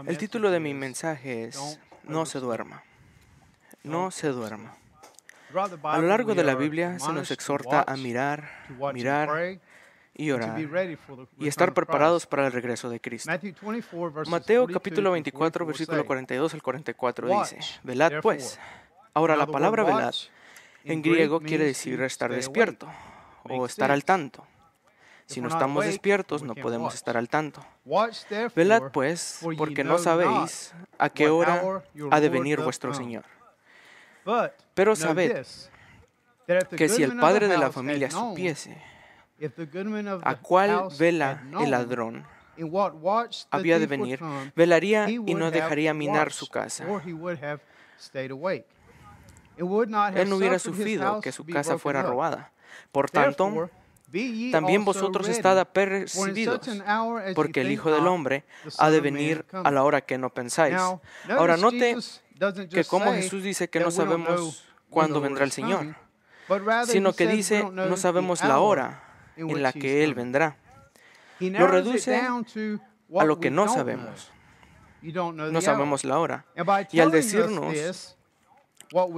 El título de mi mensaje es No se duerma. No se duerma. A lo largo de la Biblia se nos exhorta a mirar y orar y estar preparados para el regreso de Cristo. Mateo capítulo 24, versículo 42 al 44 dice, Velad pues. Ahora la palabra velad en griego quiere decir estar despierto o estar al tanto. Si no estamos despiertos, no podemos estar al tanto. Velad pues, porque no sabéis a qué hora ha de venir vuestro Señor. Pero sabed que si el padre de la familia supiese a cuál vela el ladrón había de venir, velaría y no dejaría minar su casa. Él no hubiera sufrido que su casa fuera robada. Por tanto, también vosotros estad apercibidos, porque el Hijo del Hombre ha de venir a la hora que no pensáis. Ahora note que como Jesús dice que no sabemos cuándo vendrá el Señor, sino que dice no sabemos la hora en la que Él vendrá. Lo reduce a lo que no sabemos. No sabemos la hora. Y al decirnos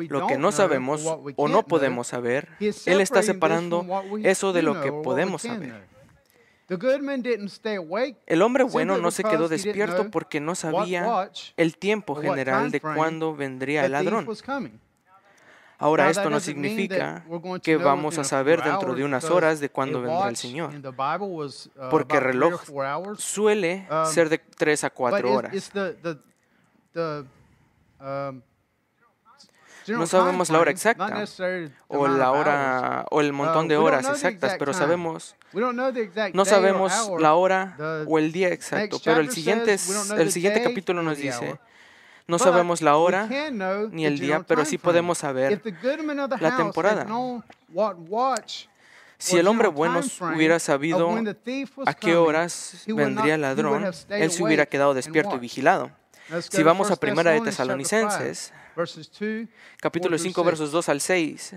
lo que no sabemos o no podemos saber, Él está separando eso de lo que podemos saber. El hombre bueno no se quedó despierto porque no sabía el tiempo general de cuándo vendría el ladrón. Ahora, esto no significa que vamos a saber dentro de unas horas de cuándo vendrá el Señor, porque el reloj suele ser de 3 a 4 horas. No sabemos la hora exacta o la hora o el montón de horas exactas, pero no sabemos la hora o el día exacto. Pero el siguiente capítulo nos dice, no sabemos la hora ni el día, pero sí podemos saber la temporada. Si el hombre bueno hubiera sabido a qué horas vendría el ladrón, él se hubiera quedado despierto y vigilado. Si vamos a 1 de Tesalonicenses, capítulo 5, versos 2 al 6,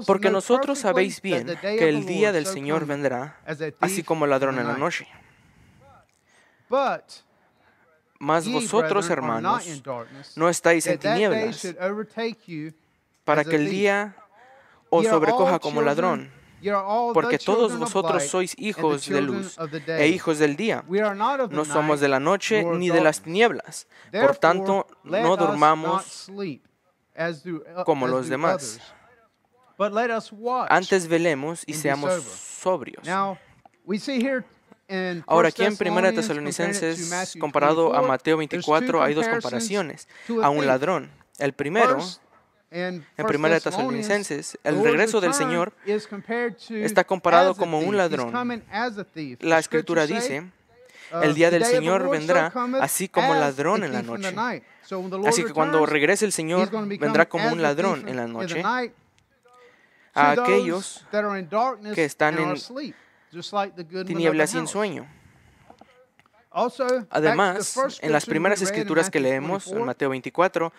porque nosotros sabéis bien que el día del Señor vendrá, así como ladrón en la noche. Mas vosotros, hermanos, no estáis en tinieblas, para que el día os sobrecoja como ladrón. Porque todos vosotros sois hijos de luz e hijos del día. No somos de la noche ni de las tinieblas. Por tanto, no durmamos como los demás. Antes velemos y seamos sobrios. Ahora, aquí en 1 Tesalonicenses, comparado a Mateo 24, hay dos comparaciones a un ladrón. El primero, en 1 Tesalonicenses, el regreso del Señor está comparado como un ladrón. La Escritura dice, el día del Señor vendrá así como ladrón en la noche. Así que cuando regrese el Señor, vendrá como un ladrón en la noche a aquellos que están en tinieblas sin sueño. Además, en las primeras escrituras que leemos, en Mateo 24,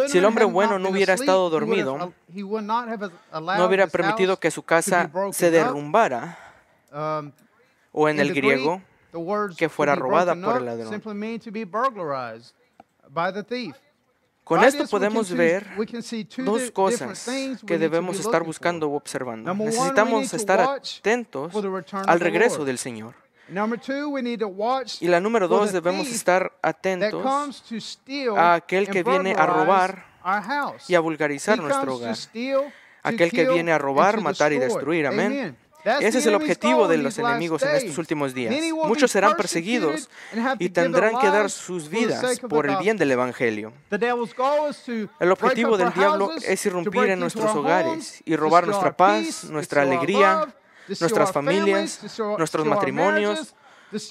si el hombre bueno no hubiera estado dormido, no hubiera permitido que su casa se derrumbara, o en el griego, que fuera robada por el ladrón. Con esto podemos ver dos cosas que debemos estar buscando o observando. Necesitamos estar atentos al regreso del Señor. Y la número 2, debemos estar atentos a aquel que viene a robar y a vulgarizar nuestro hogar. Aquel que viene a robar, matar y destruir. Amén. Ese es el objetivo de los enemigos en estos últimos días. Muchos serán perseguidos y tendrán que dar sus vidas por el bien del Evangelio. El objetivo del diablo es irrumpir en nuestros hogares y robar nuestra paz, nuestra alegría, nuestras familias, nuestros matrimonios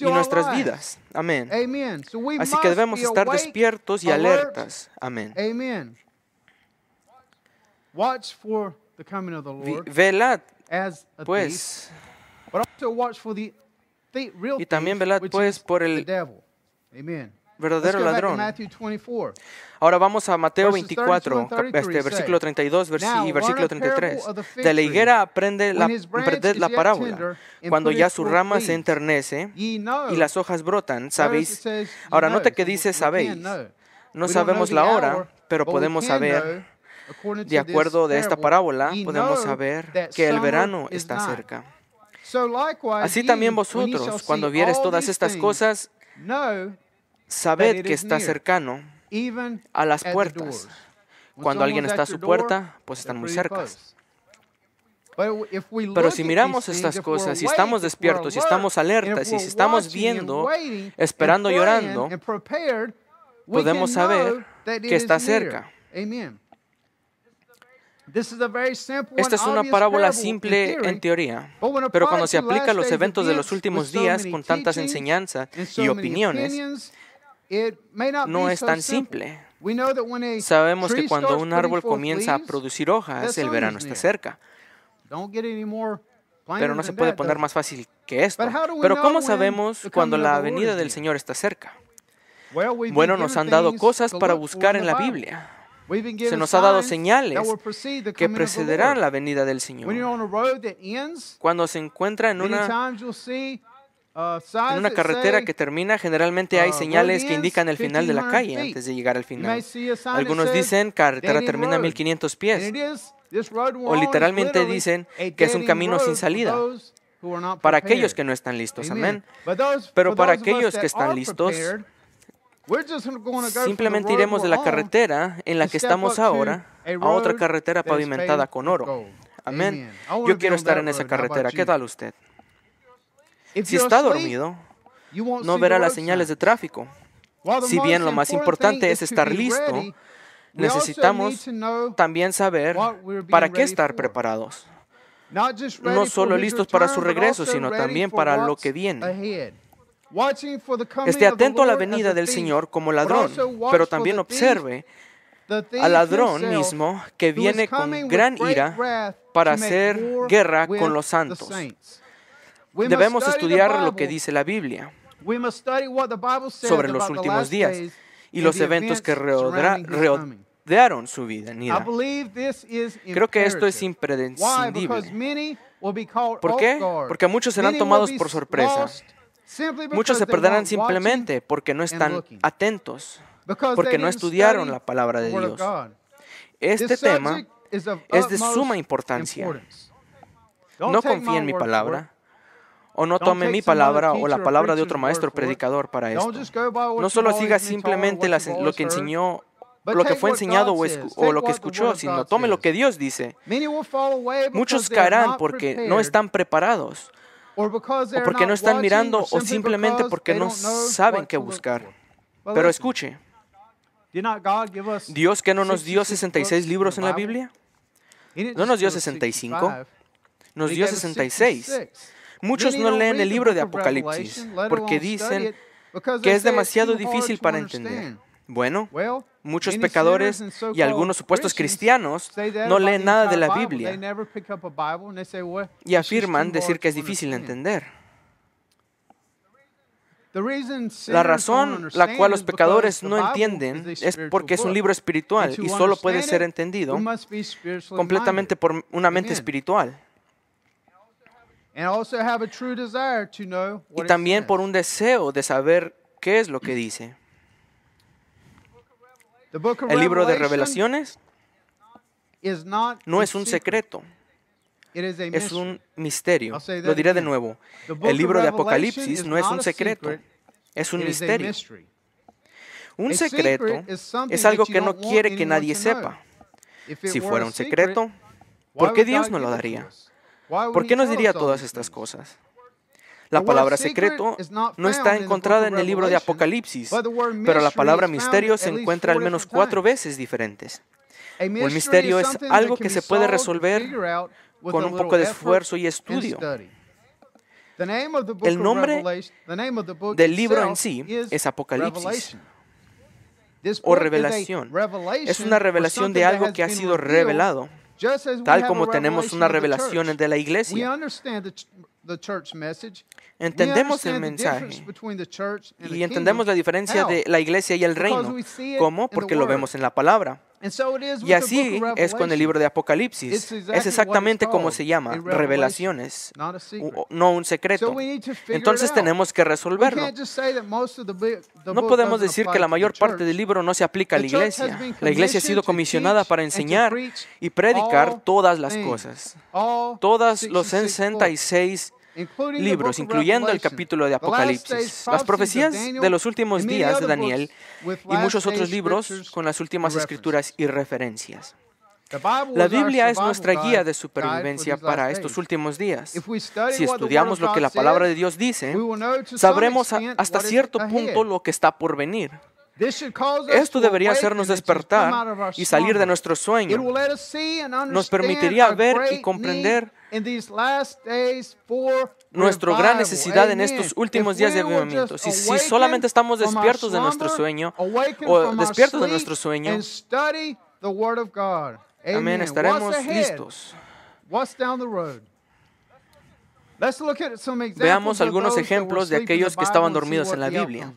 y nuestras vidas. Amén. Así que debemos estar despiertos y alertas. Amén. Velad, pues, y también velad, pues, por el verdadero ladrón. Ahora vamos a Mateo 24, versículo 32 y versículo 33. De la higuera aprended la parábola. Cuando ya su rama se enternece y las hojas brotan, sabéis. Ahora note que dice sabéis. No sabemos la hora, pero podemos saber, de acuerdo de esta parábola, podemos saber que el verano está cerca. Así también vosotros, cuando viereis todas estas cosas, sabed que está cercano a las puertas. Cuando alguien está a su puerta, pues están muy cerca. Pero si miramos estas cosas, si estamos despiertos, si estamos alertas, y si estamos viendo, esperando y orando, podemos saber que está cerca. Esta es una parábola simple en teoría, pero cuando se aplica a los eventos de los últimos días con tantas enseñanzas y opiniones, no es tan simple. Sabemos que cuando un árbol comienza a producir hojas, el verano está cerca. Pero no se puede poner más fácil que esto. Pero ¿cómo sabemos cuando la venida del Señor está cerca? Bueno, nos han dado cosas para buscar en la Biblia. Se nos ha dado señales que precederán la venida del Señor. Cuando se encuentra en una carretera que termina, generalmente hay señales que indican el final de la calle antes de llegar al final. Algunos dicen carretera termina a 1500 pies. O literalmente dicen que es un camino sin salida. Para aquellos que no están listos, amén. Pero para aquellos que están listos, simplemente iremos de la carretera en la que estamos ahora a otra carretera pavimentada con oro. Amén. Yo quiero estar en esa carretera. ¿Qué tal usted? Si está dormido, no verá las señales de tráfico. Si bien lo más importante es estar listo, necesitamos también saber para qué estar preparados. No solo listos para su regreso, sino también para lo que viene. Esté atento a la venida del Señor como ladrón, pero también observe al ladrón mismo que viene con gran ira para hacer guerra con los santos. Debemos estudiar lo que dice la Biblia sobre los últimos días y los eventos que rodearon su venida. Creo que esto es imprescindible. ¿Por qué? Porque muchos serán tomados por sorpresa. Muchos se perderán simplemente porque no están atentos, porque no estudiaron la palabra de Dios. Este tema es de suma importancia. No confíe en mi palabra, o no tome mi palabra o la palabra de otro maestro predicador para esto. No solo siga simplemente lo que enseñó, lo que fue enseñado o lo que escuchó, sino tome lo que Dios dice. Muchos caerán porque no están preparados, o porque no están mirando, o simplemente porque no saben qué buscar. Pero escuche, ¿Dios que no nos dio 66 libros en la Biblia? ¿No nos dio 65? Nos dio 66. Muchos no leen el libro de Apocalipsis porque dicen que es demasiado difícil para entender. Bueno, muchos pecadores y algunos supuestos cristianos no leen nada de la Biblia y afirman decir que es difícil de entender. La razón la cual los pecadores no entienden es porque es un libro espiritual y solo puede ser entendido completamente por una mente espiritual. Y también por un deseo de saber qué es lo que dice. El libro de Revelaciones no es un secreto, es un misterio. Lo diré de nuevo. El libro de Apocalipsis no es un secreto, es un misterio. Un secreto es algo que no quiere que nadie sepa. Si fuera un secreto, ¿por qué Dios no lo daría? ¿Por qué nos diría todas estas cosas? La palabra secreto no está encontrada en el libro de Apocalipsis, pero la palabra misterio se encuentra al menos 4 veces diferentes. Un misterio es algo que se puede resolver con un poco de esfuerzo y estudio. El nombre del libro en sí es Apocalipsis o revelación. Es una revelación de algo que ha sido revelado. Tal como tenemos una revelación de la iglesia. Entendemos el mensaje y entendemos la diferencia de la iglesia y el reino. ¿Cómo? Porque lo vemos en la palabra. Y así es con el libro de Apocalipsis. Es exactamente como se llama, revelaciones, no un secreto. Entonces tenemos que resolverlo. No podemos decir que la mayor parte del libro no se aplica a la iglesia. La iglesia ha sido comisionada para enseñar y predicar todas las cosas. Todos los 66 libros, incluyendo el capítulo de Apocalipsis, las profecías de los últimos días de Daniel y muchos otros libros con las últimas escrituras y referencias. La Biblia es nuestra guía de supervivencia para estos últimos días. Si estudiamos lo que la palabra de Dios dice, sabremos hasta cierto punto lo que está por venir. Esto debería hacernos despertar y salir de nuestro sueño. Nos permitiría ver y comprender nuestra gran necesidad en estos últimos días de avivamiento. Si solamente estamos despiertos de nuestro sueño o despiertos de nuestro sueño, amén, estaremos listos. Veamos algunos ejemplos de aquellos que estaban dormidos en la Biblia.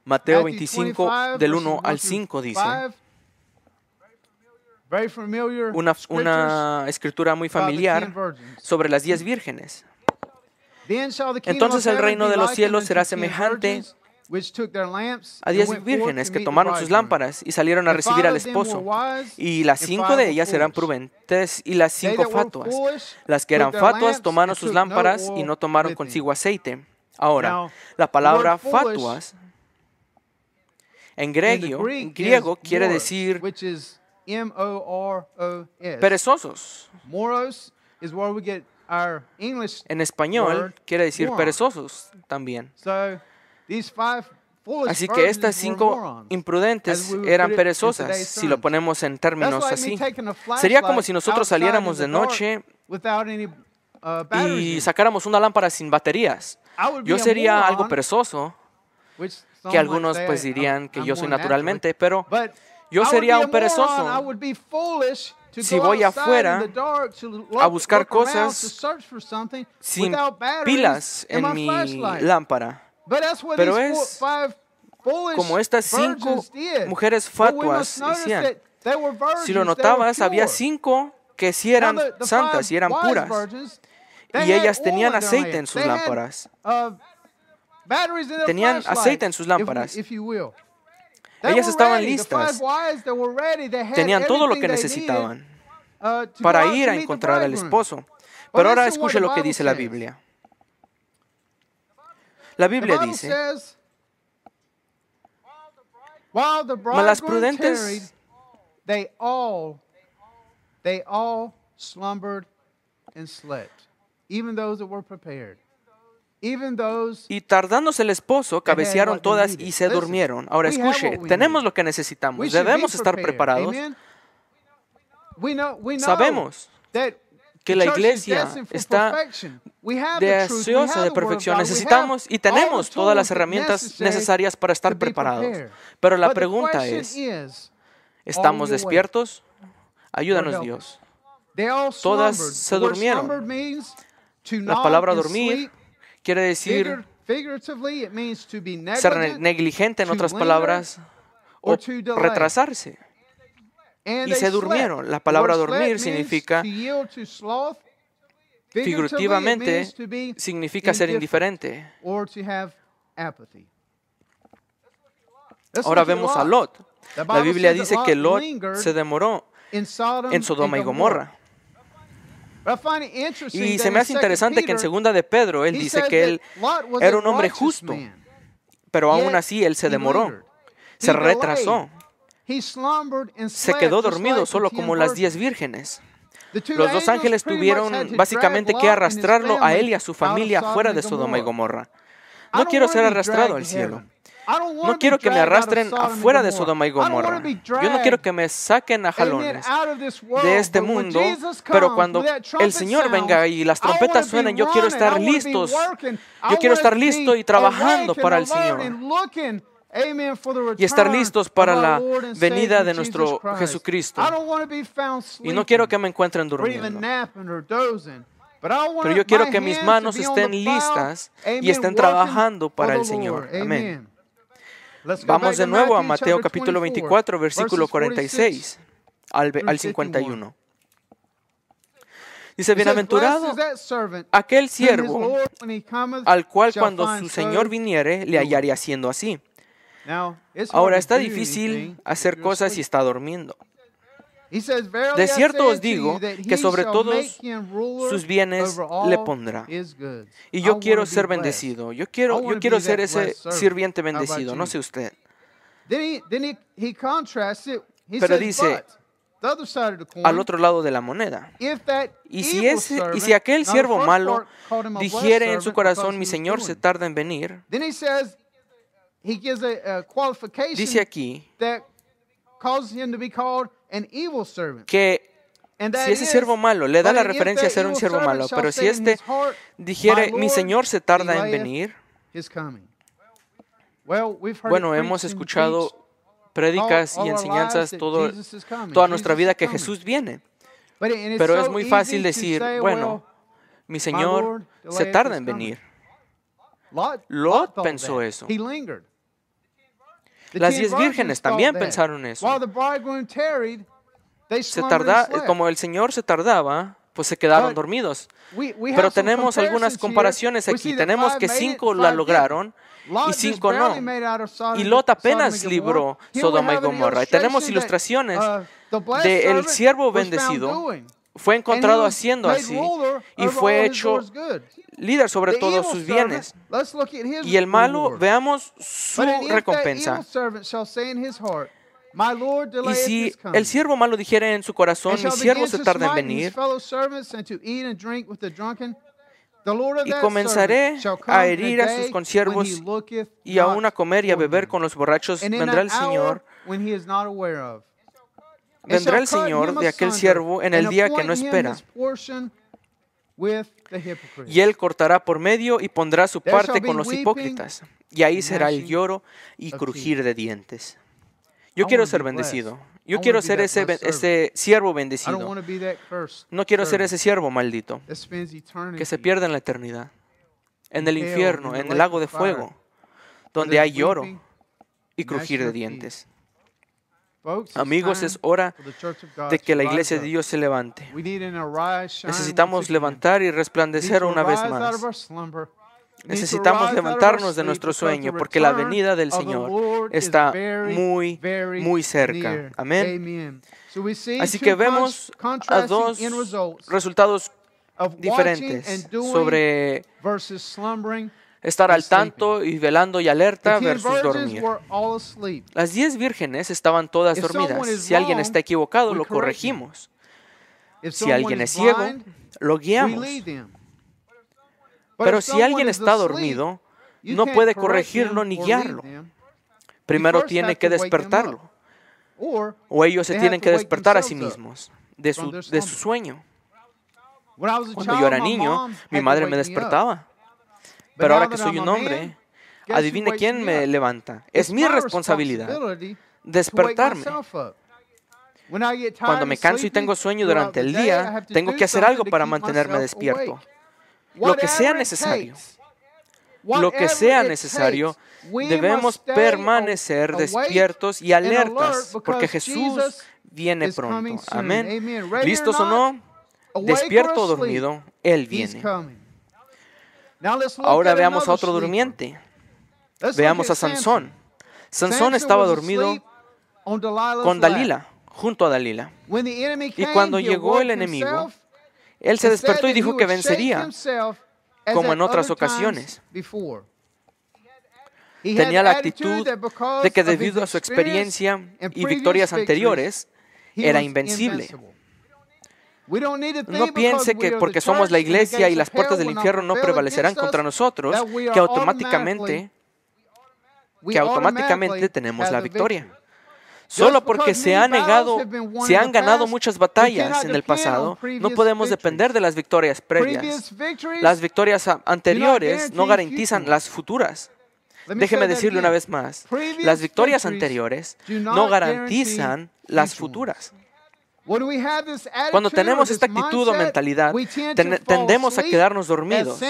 Mateo 25, del 1 al 5 dice, una escritura muy familiar sobre las 10 vírgenes. Entonces el reino de los cielos será semejante a 10 vírgenes que tomaron sus lámparas y salieron a recibir al esposo. Y las 5 de ellas eran prudentes y las 5 fatuas. Las que eran fatuas tomaron sus lámparas y no tomaron consigo aceite. Ahora, la palabra fatuas en griego quiere decir perezosos. En español quiere decir perezosos también. Así que estas 5 imprudentes eran perezosas, si lo ponemos en términos así. Sería como si nosotros saliéramos de noche y sacáramos una lámpara sin baterías. Yo sería algo perezoso, que algunos pues dirían que yo soy naturalmente, pero yo sería un perezoso si voy afuera a buscar cosas sin pilas en mi lámpara. Pero es como estas 5 mujeres fatuas hacían. Si lo notabas, había 5 que sí eran santas y eran puras. Y ellas tenían aceite en sus lámparas. Tenían aceite en sus lámparas. Ellas estaban listas. Tenían todo lo que necesitaban para ir a encontrar al esposo. Pero ahora escuche lo que dice la Biblia. La Biblia dice, mas las prudentes they all slumbered and slept, even those that were prepared. Y tardándose el esposo, cabecearon todas y se durmieron. Ahora escuche, tenemos lo que necesitamos. Debemos estar preparados. Sabemos que la iglesia está deseosa de perfección. Necesitamos y tenemos todas las herramientas necesarias para estar preparados. Pero la pregunta es, ¿estamos despiertos? Ayúdanos, Dios. Todas se durmieron. La palabra dormir quiere decir ser negligente, en otras palabras, o retrasarse. Y se durmieron. La palabra dormir significa, figurativamente, significa ser indiferente. Ahora vemos a Lot. La Biblia dice que Lot se demoró en Sodoma y Gomorra. Y se me hace interesante que en 2 de Pedro él dice que él era un hombre justo, pero aún así él se demoró, se retrasó, se quedó dormido solo como las 10 vírgenes. Los 2 ángeles tuvieron básicamente que arrastrarlo a él y a su familia fuera de Sodoma y Gomorra. No quiero ser arrastrado al cielo. No quiero que me arrastren afuera de Sodoma y Gomorra. Yo no quiero que me saquen a jalones de este mundo, pero cuando el Señor venga y las trompetas suenen, yo quiero estar listos. Yo quiero estar listo y trabajando para el Señor. y estar listos para la venida de nuestro Jesucristo. Y no quiero que me encuentren durmiendo, pero yo quiero que mis manos estén listas y estén trabajando para el Señor. Amén. Vamos de nuevo a Mateo capítulo 24, versículo 46 al 51. Dice, bienaventurado aquel siervo al cual cuando su Señor viniere le hallare haciendo así. Ahora está difícil hacer cosas si está durmiendo. De cierto os digo que sobre todos sus bienes le pondrá. Y yo quiero ser bendecido. Yo quiero ser ese sirviente bendecido. No sé usted. Pero dice, al otro lado de la moneda. Y si aquel siervo malo dijere en su corazón, mi Señor se tarda en venir, dice aquí que si ese siervo malo, le da la referencia a ser un siervo malo, pero si este dijere, mi Señor se tarda en venir, bueno, hemos escuchado prédicas y enseñanzas toda nuestra vida que Jesús viene. Pero es muy fácil decir, bueno, mi Señor se tarda en venir. Lot pensó eso. Las 10 vírgenes también pensaron eso. Como el Señor se tardaba, pues se quedaron dormidos. Pero tenemos algunas comparaciones aquí. Tenemos que 5 la lograron y 5 no. Y Lot apenas libró Sodoma y Gomorra. Y tenemos ilustraciones del siervo bendecido. Fue encontrado haciendo así y fue hecho líder sobre todos sus bienes. Y el malo, veamos su recompensa. Y si el siervo malo dijere en su corazón, mi siervo se tarda en venir, y comenzaré a herir a sus consiervos y aún a comer y a beber con los borrachos, vendrá el Señor de aquel siervo en el día que no espera. Y él cortará por medio y pondrá su parte con los hipócritas. Y ahí será el lloro y crujir de dientes. Yo quiero ser bendecido. Yo quiero ser ese siervo bendecido. No quiero ser ese siervo maldito que se pierde en la eternidad, en el infierno, en el lago de fuego, donde hay lloro y crujir de dientes. Amigos, es hora de que la iglesia de Dios se levante. Necesitamos levantar y resplandecer una vez más. Necesitamos levantarnos de nuestro sueño porque la venida del Señor está muy, muy cerca. Amén. Así que vemos a 2 resultados diferentes sobre estar al tanto y velando y alerta versus dormir. Las 10 vírgenes estaban todas dormidas. Si alguien está equivocado, lo corregimos. Si alguien es ciego, lo guiamos. Pero si alguien está dormido, no puede corregirlo ni guiarlo. Primero tiene que despertarlo. O ellos se tienen que despertar a sí mismos de su sueño. Cuando yo era niño, mi madre me despertaba. Pero ahora que soy un hombre, adivine quién me levanta. Es mi responsabilidad despertarme. Cuando me canso y tengo sueño durante el día, tengo que hacer algo para mantenerme despierto. Lo que sea necesario. Lo que sea necesario, debemos permanecer despiertos y alertas, porque Jesús viene pronto. Amén. ¿Listos o no? Despierto o dormido, Él viene. Ahora veamos a otro durmiente. Veamos a Sansón. Sansón estaba dormido con Dalila, junto a Dalila. Y cuando llegó el enemigo, él se despertó y dijo que vencería, como en otras ocasiones. Tenía la actitud de que debido a su experiencia y victorias anteriores, era invencible. No piense que porque somos la iglesia y las puertas del infierno no prevalecerán contra nosotros, que automáticamente tenemos la victoria. Solo porque se han ganado muchas batallas en el pasado, no podemos depender de las victorias previas. Las victorias anteriores no garantizan las futuras. Déjeme decirle una vez más, las victorias anteriores no garantizan las futuras. Cuando tenemos esta actitud o mentalidad, tendemos a quedarnos dormidos,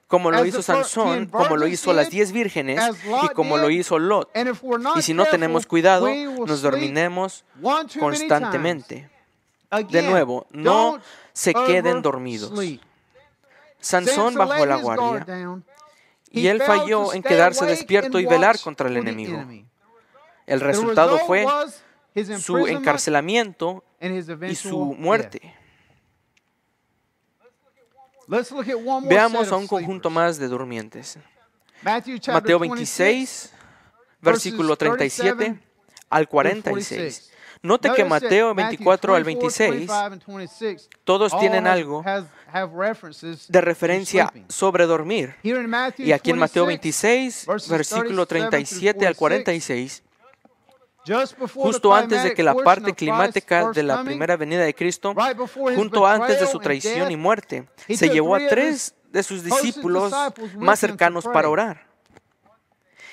como lo hizo Sansón, como lo hizo las 10 vírgenes y como lo hizo Lot. Y si no tenemos cuidado, nos dormiremos constantemente. De nuevo, no se queden dormidos. Sansón bajó la guardia y él falló en quedarse despierto y velar contra el enemigo. El resultado fue su encarcelamiento y su muerte. Veamos a un conjunto más de durmientes. Mateo 26, versículo 37 al 46. Note que Mateo 24 al 26, todos tienen algo de referencia sobre dormir. Y aquí en Mateo 26, versículo 37 al 46, justo antes de que la parte climática de la primera venida de Cristo, junto antes de su traición y muerte, se llevó a 3 de sus discípulos más cercanos para orar.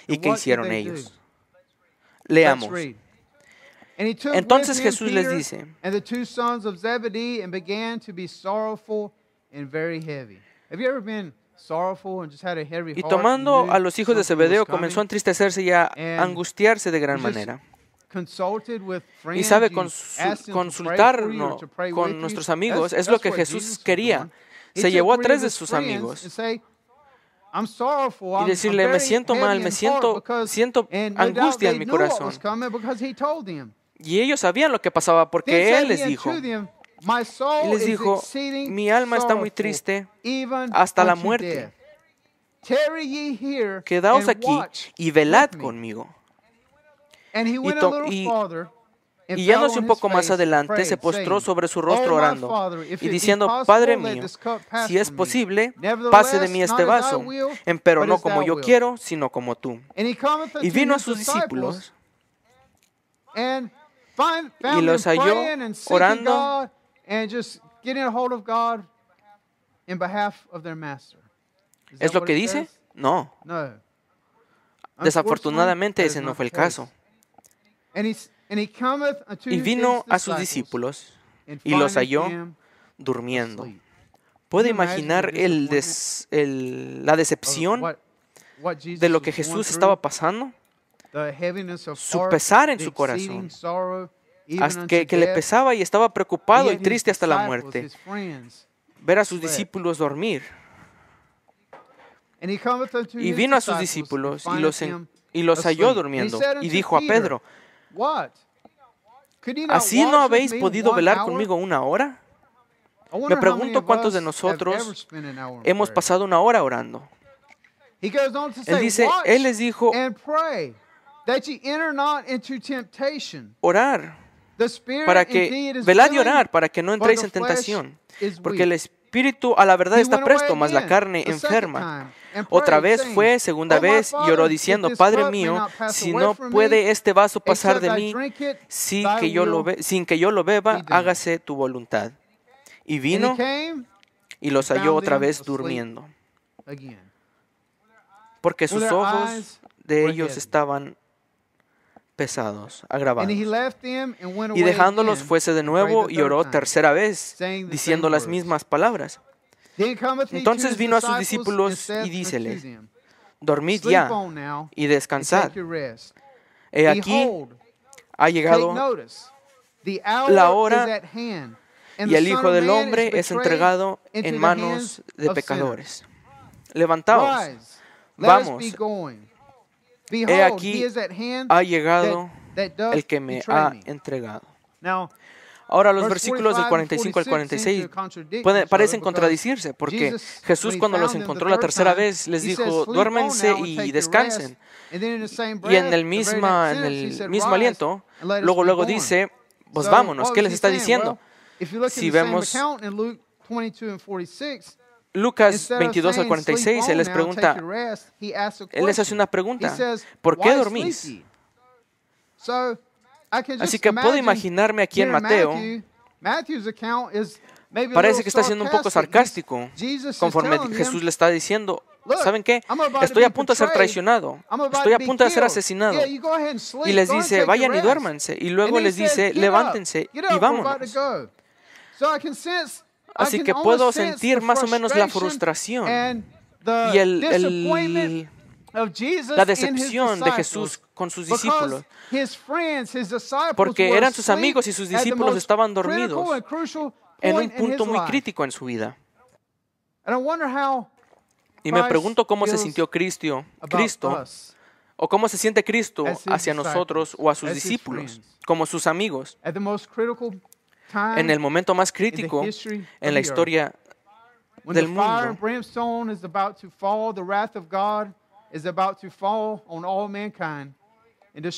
¿Y qué hicieron ellos? Leamos. Entonces Jesús les dice, y tomando a los hijos de Zebedeo, comenzó a entristecerse y a angustiarse de gran manera. Y sabe, consultarnos con nuestros amigos es lo que Jesús quería. Se llevó a 3 de sus amigos y decirle, me siento mal, siento angustia en mi corazón. Y ellos sabían lo que pasaba porque Él les dijo. Y les dijo, mi alma está muy triste hasta la muerte. Quedaos aquí y velad conmigo. Y yéndose un poco más adelante, se postró sobre su rostro orando y diciendo, Padre mío, si es posible, pase de mí este vaso, pero no como yo quiero, sino como tú. Y vino a sus discípulos y los halló orando ¿Es lo que dice? No. Desafortunadamente ese no fue el caso. Y vino a sus discípulos y los halló durmiendo. ¿Puede imaginar la decepción de lo que Jesús estaba pasando? Su pesar en su corazón, que le pesaba y estaba preocupado y triste hasta la muerte. Ver a sus discípulos dormir. Y vino a sus discípulos y los halló durmiendo. Y dijo a Pedro, ¿así no habéis podido velar conmigo 1 hora? Me pregunto cuántos de nosotros hemos pasado 1 hora orando. Él les dijo, velad y orar para que no entréis en tentación, porque el espíritu a la verdad está presto, mas la carne enferma. Otra vez fue, segunda vez, y oró diciendo, Padre mío, si no puede este vaso pasar de mí sin que yo lo beba, hágase tu voluntad. Y vino y los halló otra vez durmiendo, porque sus ojos de ellos estaban pesados, agravados. Y dejándolos fuese de nuevo y oró tercera vez, diciendo las mismas palabras. Entonces vino a sus discípulos y díceles, dormid ya y descansad. He aquí, ha llegado la hora y el Hijo del Hombre es entregado en manos de pecadores. Levantaos, vamos. He aquí, ha llegado el que me ha entregado. Ahora, los versículos del 45 al 46 parecen contradecirse, porque Jesús, cuando los encontró la tercera vez, les dijo, duérmense y descansen. Y en el mismo aliento, luego dice, pues vámonos. ¿Qué les está diciendo? Si vemos Lucas 22 al 46, Él les pregunta, Él les hace una pregunta, ¿por qué dormís? Así que puedo imaginarme aquí en Mateo, Parece que está siendo un poco sarcástico conforme Jesús le está diciendo, ¿saben qué? Estoy a punto de ser traicionado. Estoy a punto de ser asesinado. Y les dice, vayan y duérmanse. Y luego les dice, levántense y vámonos. Así que puedo sentir más o menos la frustración y la decepción de Jesús con sus discípulos, porque eran sus amigos y sus discípulos estaban dormidos en un punto muy crítico en su vida. Y me pregunto cómo se sintió Cristo, o cómo se siente Cristo hacia nosotros o a sus discípulos, como sus amigos, en el momento más crítico en la historia del mundo.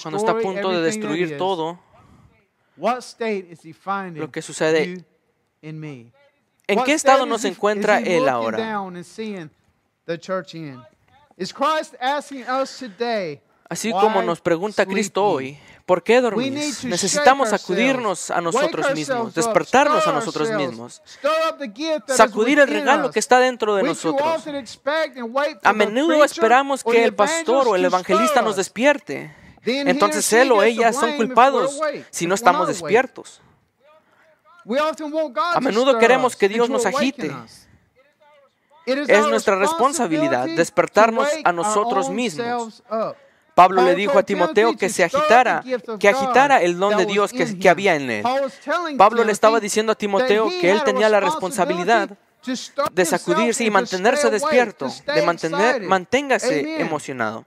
Cuando está a punto de destruir todo, lo que sucede, ¿en qué estado nos encuentra Él ahora? Así como nos pregunta Cristo hoy, ¿por qué dormís? Necesitamos sacudirnos a nosotros mismos, despertarnos a nosotros mismos, sacudir el regalo que está dentro de nosotros. A menudo esperamos que el pastor o el evangelista nos despierte. Entonces él o ella son culpados si no estamos despiertos. A menudo queremos que Dios nos agite. Es nuestra responsabilidad despertarnos a nosotros mismos. Pablo le dijo a Timoteo que agitara el don de Dios que había en él. Pablo le estaba diciendo a Timoteo que él tenía la responsabilidad de sacudirse y mantenerse despierto, manténgase emocionado.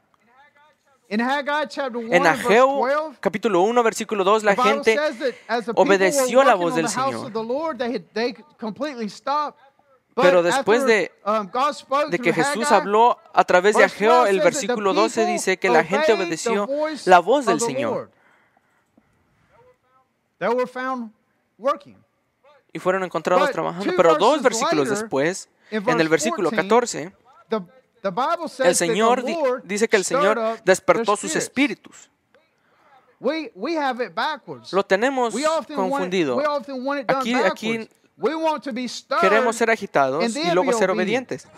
En Ageo capítulo 1, versículo 2, la gente obedeció la voz del Señor. Pero después de que Jesús habló a través de Ageo, el versículo 12 dice que la gente obedeció la voz del Señor. Y fueron encontrados trabajando. Pero 2 versículos después, en el versículo 14, el Señor dice que el Señor despertó sus espíritus. Lo tenemos confundido. Aquí queremos ser agitados y luego ser obedientes.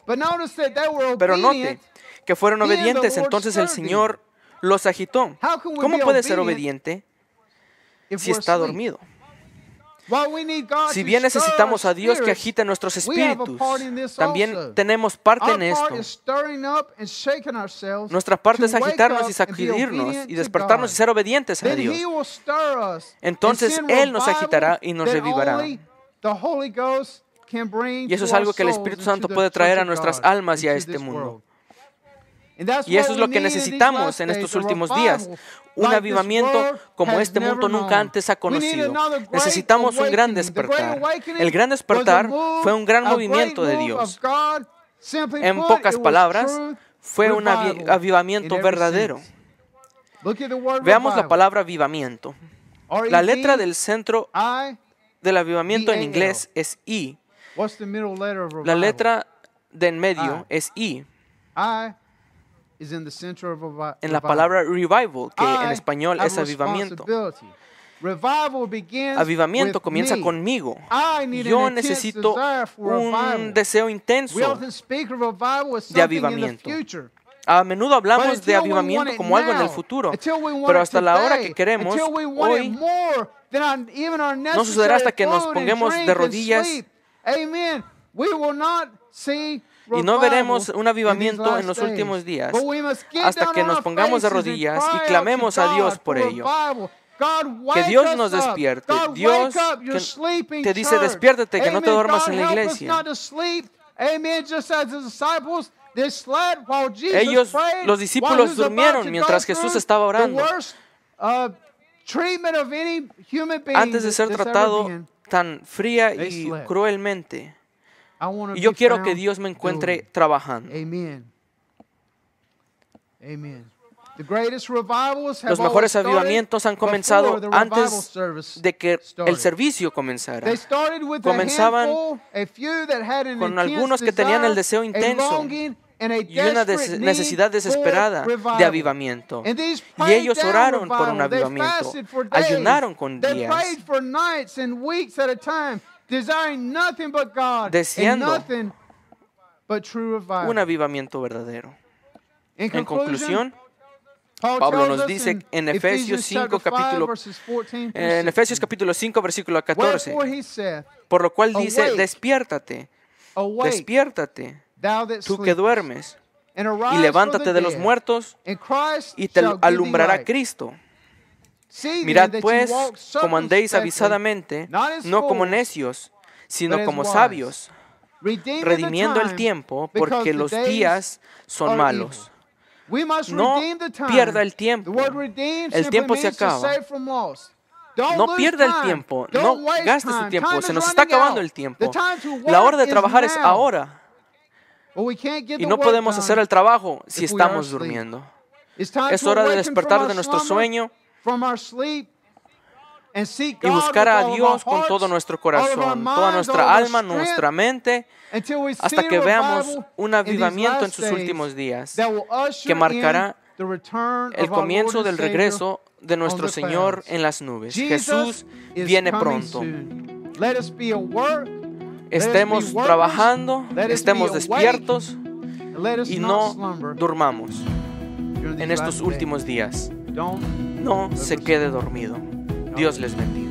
Pero note que fueron obedientes, entonces el Señor los agitó. ¿Cómo puede ser obediente si está dormido? Si bien necesitamos a Dios que agite nuestros espíritus, también tenemos parte en esto. Nuestra parte es agitarnos y sacudirnos y despertarnos y ser obedientes a Dios. Entonces Él nos agitará y nos revivará. Y eso es algo que el Espíritu Santo puede traer a nuestras almas y a este mundo. Y eso es lo que necesitamos en estos últimos días. Un avivamiento como este mundo nunca antes ha conocido. Necesitamos un gran despertar. El gran despertar fue un gran movimiento de Dios. En pocas palabras, fue un avivamiento verdadero. Veamos la palabra avivamiento. La letra del centro del avivamiento en inglés es I. La letra de en medio es I. En la palabra revival, que en español es avivamiento. Avivamiento comienza conmigo. Yo necesito un deseo intenso de avivamiento. A menudo hablamos de avivamiento como algo en el futuro, pero hasta la hora que queremos, hoy, no sucederá hasta que nos pongamos de rodillas y no veremos un avivamiento en los últimos días hasta que nos pongamos de rodillas y clamemos a Dios por ello. Que Dios nos despierte. Dios te dice, despiértate, que no te duermas en la iglesia. Ellos, los discípulos, durmieron mientras Jesús estaba orando. Antes de ser tratado tan fría y cruelmente. Y yo quiero que Dios me encuentre trabajando. Los mejores avivamientos han comenzado antes de que el servicio comenzara. Comenzaban con algunos que tenían el deseo intenso y una necesidad desesperada de avivamiento. Y ellos oraron por un avivamiento, ayunaron con días, desiring nothing but God and deseando nothing but true revival. un avivamiento verdadero. In En conclusión, Paul Pablo tells nos us dice in en Efesios Ephesians chapter 5, capítulo 5, verses 14 through En Efesios 16. capítulo 5, versículo 14, Wherefore he saith, por lo cual dice, Awake, despiértate, awake, despiértate, thou that tú que sleepest, duermes, and y arise from levántate the de los dead, muertos, and Christ y te shall give thee alumbrará light. Cristo. See Mirad then that pues ye walk como andéis circumspectly, avisadamente, not as no como fools, necios, but sino as como wise, sabios, redeeming redimiendo the el time, tiempo, because porque the los days días son are malos. evil. We must No redeem the time. pierda el The tiempo. word redeem El simply tiempo se means to acaba. save from loss. Don't No lose pierda el time. tiempo, Don't no waste gaste su time. tiempo, Time se is nos está running acabando out. el tiempo. The time to La work hora de is trabajar es now. ahora. But we can't get Y the no work podemos done hacer el trabajo si if we are estamos asleep. durmiendo. It's time Es to hora de awaken from despertar our de nuestro slumber, sueño from our sleep, and seek y God buscar with a all of our Dios con hearts, todo nuestro all of our corazón, minds, toda all nuestra of our alma, strength, nuestra mente, until we see hasta que a veamos revival un in these avivamiento en last sus days últimos días that will usher que marcará in the return el of our Lord comienzo and del Savior regreso de nuestro on the Señor clouds. en las nubes. Jesus Jesús is viene coming pronto. soon. Let us be alert, Estemos workers, trabajando, let us estemos be awake, despiertos and let us y not no slumber durmamos during these en estos last days. últimos días. Don't No se quede dormido. Dios les bendiga.